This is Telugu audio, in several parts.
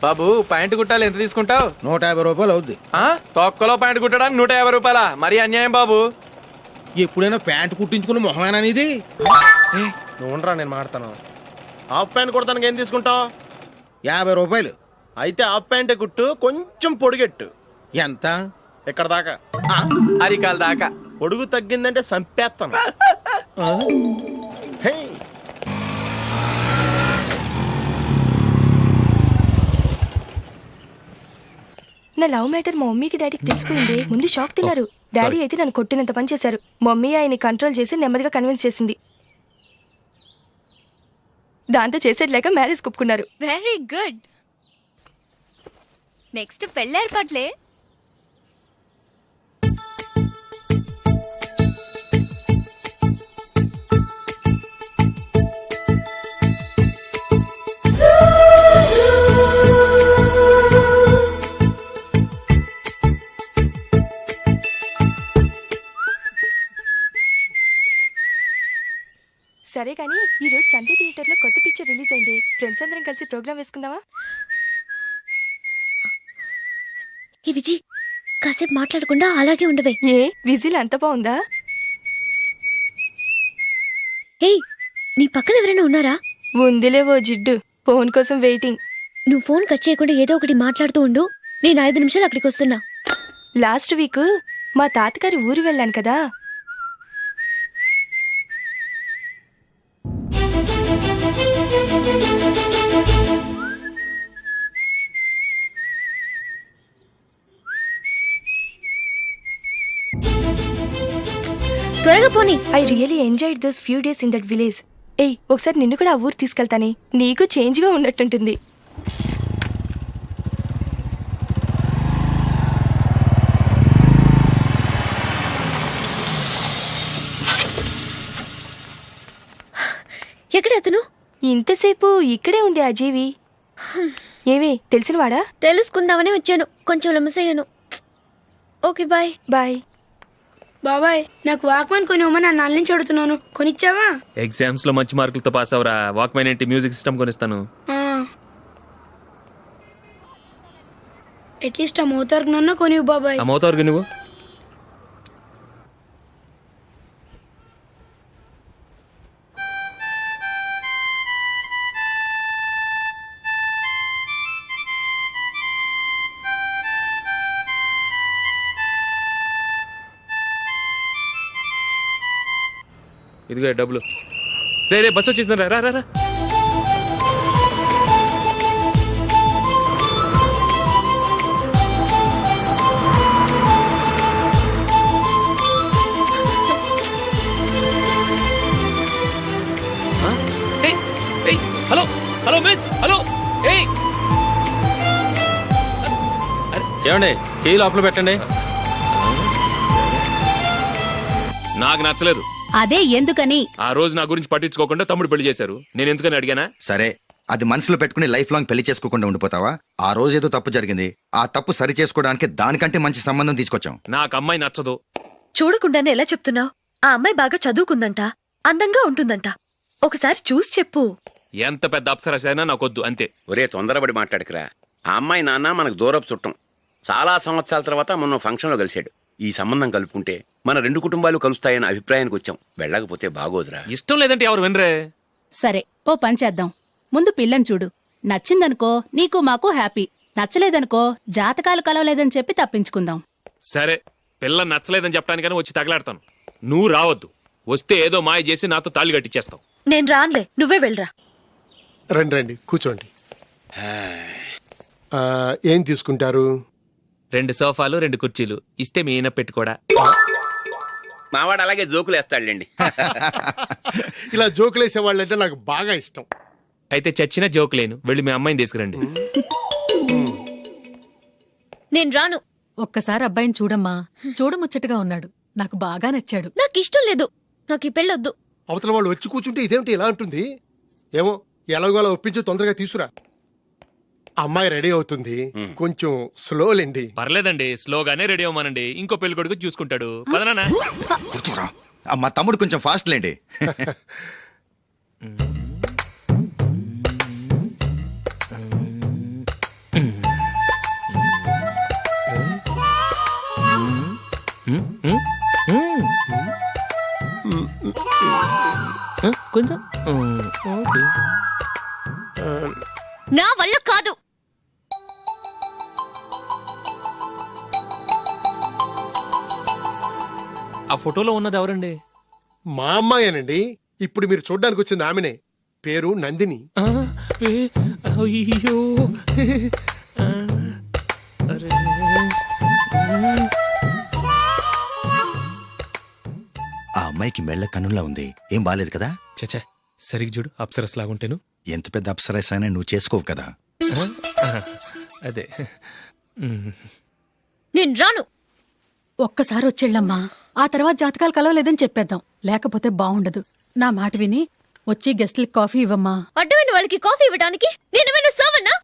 బాబు ప్యాంటు కుట్టాలి, ఎంత తీసుకుంటావు? 150 రూపాయలు అవుద్ది. తొక్కలో ప్యాంటు కుట్టడానికి 150 రూపాయల? మరి అన్యాయం బాబు. ఎప్పుడైనా ప్యాంటు కుట్టించుకున్న మొహమేనా ఇది? నువ్వురా, నేను మాడతాను. హాఫ్ ప్యాంట్ కుడతానికి ఏం తీసుకుంటావు? 50 రూపాయలు. అయితే హాఫ్ ప్యాంటే కుట్టు, కొంచెం పొడిగెట్టు. ఎంత? ఎక్కడ దాకా? అరికాల దాకా. పొడుగు తగ్గిందంటే సంపేస్తాను. హే, నా లవ్ మ్యాటర్ మా మమ్మీకి డాడీకి తెలిసిపోయింది. ముందు షాక్ తిన్నారు. డాడీ అయితే నన్ను కొట్టినంత పని చేశారు. మమ్మీ ఆయన్ని కంట్రోల్ చేసి నెమ్మదిగా కన్విన్స్ చేసింది. దాంతో చేసేది లేక మ్యారేజ్ ఒప్పుకున్నారు. Very good. నెక్స్ట్ పెళ్ళేర్పాట్లే. సరే కానీ ఈరోజు సండే థియేటర్లో కొత్త పిక్చర్ రిలీజ్ అయింది. ఫ్రెండ్స్ అందరం కలిసి ప్రోగ్రామ్ వేసుకుందామా? ఈ విజి, కాసేపు మాట్లాడకుండా అలాగే ఉండవే. ఏ విజిల్ అంత బాగుందా? హే, నీ పక్కన ఎవరైనా ఉన్నారా? ఉందిలే ఓ జిడ్డు, ఫోన్ కోసం వెయిటింగ్. నువ్వు ఫోన్ కట్ చేయకుండా ఏదో ఒకటి మాట్లాడుతూ ఉండు. నేను 5 నిమిషాలు అక్కడికి వస్తున్నా. లాస్ట్ వీక్ మా తాతగారి ఊరు వెళ్ళాను కదా. త్వరగా పోనీ. I really enjoyed those few days in that village. ఏయ్, ఒకసారి నిన్ను కూడా ఆ ఊరు తీసుకెళ్తానే, నీకు చేంజ్గా ఉన్నట్టుంటుంది. ఎక్కడ అతను? ఇంతసేపు ఇక్కడే ఉంది ఆ జీవి. ఏవి తెలిసినవాడా? తెలుసుకుందామని వచ్చాను, కొంచెం లెమసయ్యాను. Okay bye. బాయ్. బాబాయ్, నాకు వాక్మాన్ కొనివ్వమని నా నాన్న నుంచి అడుగుతున్నాను, కొనిచ్చావా? ఎగ్జామ్స్ లో మంచి మార్కులతో పాస్ అవరా. వాక్మెన్ ఏంటి, మ్యూజిక్ సిస్టమ్ కొనిస్తాను. అట్లీస్ట్ ఆ మోతార్కు నన్న కొనివ్వు బాబాయ్. ఆ మోతారుగా నువ్వు ఇదిగో డబ్బులు. రే బస్సు వచ్చేసింది, రా రా రా. Hello hello miss, hello. ఏమండి, చేయి లోపల పెట్టండి. నాకు నచ్చలేదు. అదే ఎందుకని? ఆ రోజు నా గురించి పట్టించుకోకుండా తమ్ముడు పెళ్లి చేశారు. నేను ఎందుకని అడిగానా? సరే, అది మనసులో పెట్టుకుని లైఫ్ లాంగ్ పెళ్లి చేసుకోకుండా ఉండిపోతావా? ఆ రోజు ఏదో తప్పు జరిగింది, ఆ తప్పు సరి చేసుకోవడానికి దానికంటే మంచి సంబంధం తీసుకొచ్చాం. నాకు అమ్మాయి నచ్చదు. చూడకుండానే ఎలా చెప్తున్నావు? ఆ అమ్మాయి బాగా చదువుకుందంట, అందంగా ఉంటుందంట. ఒకసారి చూసి చెప్పు. ఎంత పెద్ద అప్సరస అయినా నాకొద్దు, అంతే. ఒరే, తొందరపడి మాట్లాడకురా. ఆ అమ్మాయి నాన్న మనకు దూరపు చుట్టం. చాలా సంవత్సరాల తర్వాత మొన్న ఫంక్షన్లో కలిశాడు. ఈ సంబంధం కలుపుకుంటే మన 2 కుటుంబాలు కలుస్తాయన్న అభిప్రాయానికి వచ్చాం. వెళ్ళకపోతే బాగోదురా. ఇష్టం లేదంటే ఎవరు వినరే. సరే, ఓ పని చేద్దాం. ముందు పిల్లని చూడు. నచ్చిందనుకో నీకు మాకు హ్యాపీ. నచ్చలేదనుకో జాతకాలు కలవలేదని చెప్పి తప్పించుకుందాం. సరే, పిల్ల నచ్చలేదని చెప్పడానికని వచ్చి తగలాడతాను. నువ్వు రావద్దు. వస్తే ఏదో మాయ చేసి నాతో తాళి కట్టించేస్తావు. నేను రాన్లే, నువ్వే వెళ్ళరా. రండి రండి, కూర్చోండి. ఏం తీసుకుంటారు? 2 సోఫాలు 2 కుర్చీలు ఇస్తే మీ ఈయన పెట్టుకోడా. మావాడు అలాగే జోకులు వేస్తాడులేండి. ఇలా జోకులేసే వాళ్ళంటే నాకు బాగా ఇష్టం. అయితే చచ్చిన జోకులేను. వెళ్ళి మీ అమ్మాయిని తీసుకురండి. నేను రాను. ఒక్కసారి అబ్బాయిని చూడమ్మా. చూడముచ్చటగా ఉన్నాడు, నాకు బాగా నచ్చాడు. నాకు ఇష్టం లేదు, నాకు ఈ పెళ్ళొద్దు. అవతల వాళ్ళు వచ్చి కూర్చుంటే ఇదేమిటి ఇలా ఉంటుంది? ఏమో, ఎలాగోలా ఒప్పించి తొందరగా తీసురా. అమ్మాయి రెడీ అవుతుంది కొంచెం స్లోలేండి. పర్లేదండి, స్లోగానే రెడీ అవ్వమనండి. ఇంకో పెళ్లి కొడుకు చూసుకుంటాడు. పదనా? కూర్చోరా. మా తమ్ముడు కొంచెం ఫాస్ట్ లేండి. కొంచెం నా వల్ల కాదు. ఆ ఫోటోలో ఉన్నది ఎవరండి? మా అమ్మాయేనండి. ఇప్పుడు మీరు చూడ్డానికి వచ్చింది ఆమెనే. పేరు నందిని. అయ్యో అరే. ఆ అమ్మాయికి మెళ్ళ కన్నులా ఉంది. ఏం బాలేదు కదా? చచ్చా, సరిగ్గా చూడు, అప్సరస్ లాగుంటేను. ఎంత పెద్ద అప్సరస్ అయినా నువ్వు చేసుకోవు కదా. అదే. నేను రాను. ఒక్కసారి వచ్చేళ్ళమ్మా, ఆ తర్వాత జాతకాలు కలవలేదని చెప్పేద్దాం. లేకపోతే బాగుండదు. నా మాట విని వచ్చి గెస్ట్లకి కాఫీ ఇవ్వమ్మా. అడ్డమైన వాళ్ళకి కాఫీ ఇవ్వడానికి నేనేమైనా సోమన్నా?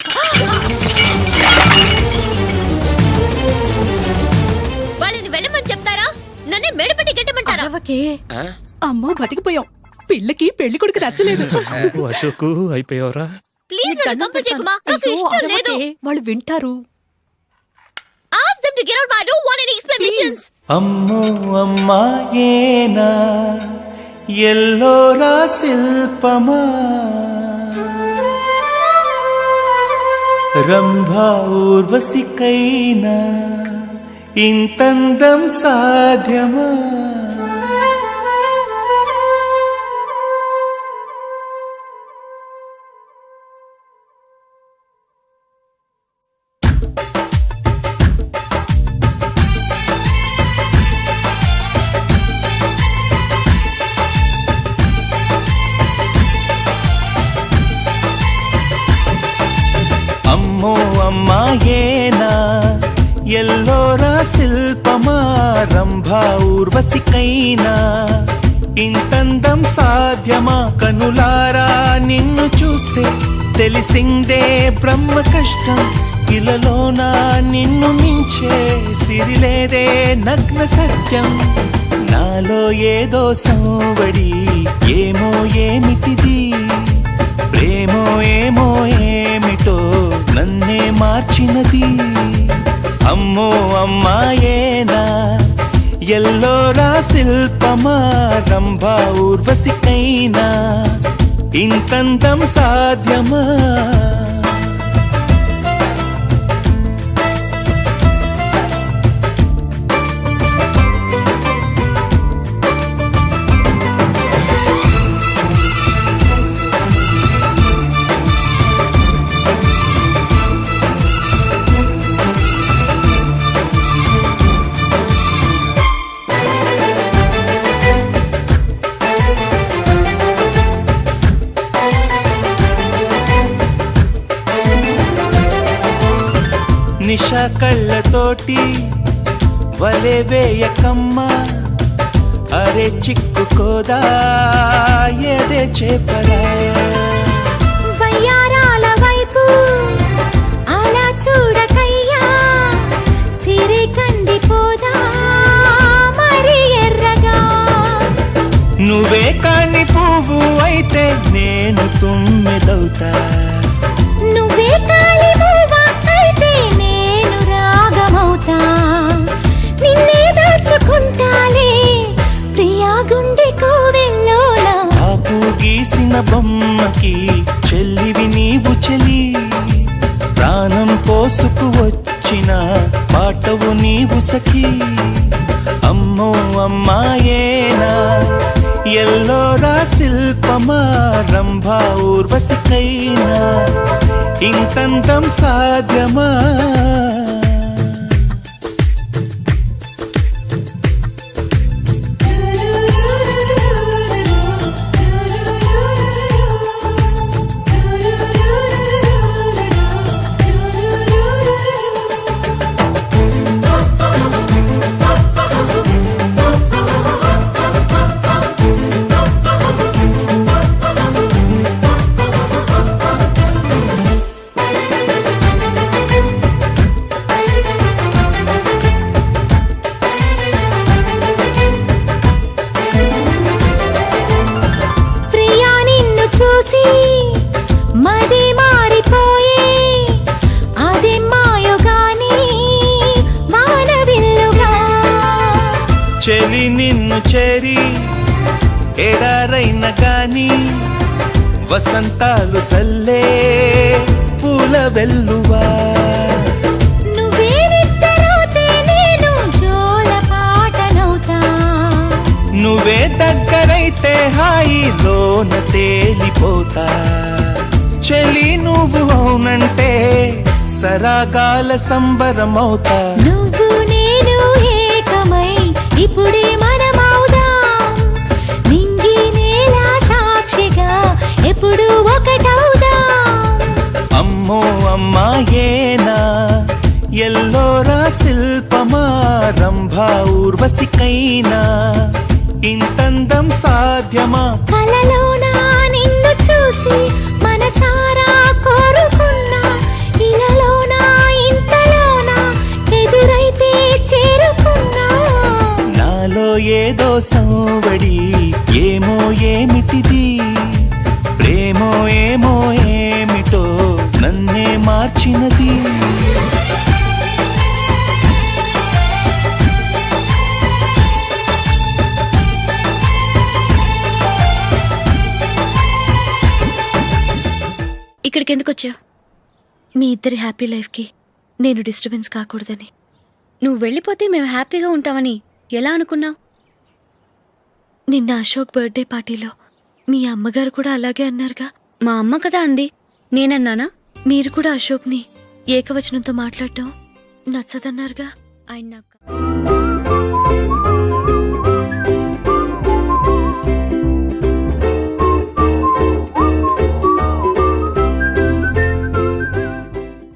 వాళ్ళని వెళ్ళమని చెప్తారా? నన్నే మెడపట్టి గెట్టమంటారా? అరవకే. అమ్మో, బతికిపోయాం. పిల్లకి పెళ్లి కొడుకు నచ్చలేదు. అశోకు అయిపోయావరా? ప్లీజ్ నన్ను పంపించేకుమా. నాకు ఇష్టం లేదు. వాళ్ళు వింటారు. Ask them to get out, but I don't want any explanations. అమ్మో అమ్మాయేనా ఎల్లోరా శిల్పమా రంభా ఊర్వశికైనా ఇంతందం సాధ్యమా? అమ్మో అమ్మాయేనా ఎల్లోరా శిల్పమా రంభా ఊర్వశికైనా ఇంతందం సాధ్యమా? కనులారా నిన్ను చూస్తే తెలిసిందే బ్రహ్మ కష్టం. ఇలలోనా నిన్ను మించే సిరిలేదే నగ్న సత్యం. నాలో ఏదో సంవడి, ఏమో ఏమిటిది, ప్రేమో ఏమో ఏమిటో నన్నే మార్చినది. అమ్మో అమ్మాయేనా ఎల్లోరా శిల్పమా రంభా ఊర్వశికైనా ఇంతందం సాధ్యమా? నిషా కళ్ళతోటి వలే వేయకమ్మా, అరే చిక్కుకోదా ఏదే చేపలా? వయ్యారాల వైపు అలా చూడకయ్యా, సిరి కందిపోదా మరి ఎర్రగా. నువ్వే కాని పువ్వు అయితే నేను తుమ్మెదవుతా. నువ్వే కాలి మూవా అయితే నేను రాగమవుతా. నిన్నే దాచుకుంటాలే ప్రియా గుండె కోవెల్లోన. ఆపు గీసిన బొమ్మకి చెల్లివి నీవు చెలి, ప్రాణం పోసుకు వచ్చిన పాటవు నీవు సఖి. అమ్మో అమ్మాయేనా ఎల్లోరా శిల్పమా రంభా ఊర్వశికైనా ఇంతందం సాధ్యమా? చెలి నిన్ను చేరి ఎడారైన గాని వసంతాలు చల్లే పూల వెల్లువా నువ్వే దగ్గరైతే హాయిలోన తేలిపోతా చెలి నువ్వు అవునంటే సరాగాల సంబరమవుతా నువ్వు నేను ఏకమై ఇప్పుడే మనమవుదాం నింగి నేల సాక్షిగా ఎప్పుడు ఒకటవుదాం అమ్మో అమ్మాయేనా ఎల్లోరా శిల్పమా రంభా ఊర్వశికైనా ఇంతందం సాధ్యమా కలలోనా నిన్ను చూసి మనసారా కోరుకున్నా ఇలాలోనా ఇంతలోనా ఎదురైతే చేరుకున్నా నాలో ఏదో సంవడి ఏమో ఏమిటిది ప్రేమో ఏమో ఏమిటో నన్నే మార్చినది ఇక్కడికి ఎందుకు వచ్చావు? మీ ఇద్దరి హ్యాపీ లైఫ్కి నేను డిస్టర్బెన్స్ కాకూడదని. నువ్వు వెళ్ళిపోతే మేము హ్యాపీగా ఉంటామని ఎలా అనుకున్నావు? నిన్న అశోక్ బర్త్డే పార్టీలో మీ అమ్మగారు కూడా అలాగే అన్నారుగా. మా అమ్మ కదా అంది, నేనన్నానా? మీరు కూడా అశోక్ని ఏకవచనంతో మాట్లాడటం నచ్చదన్నారుగా. ఆయన నాకు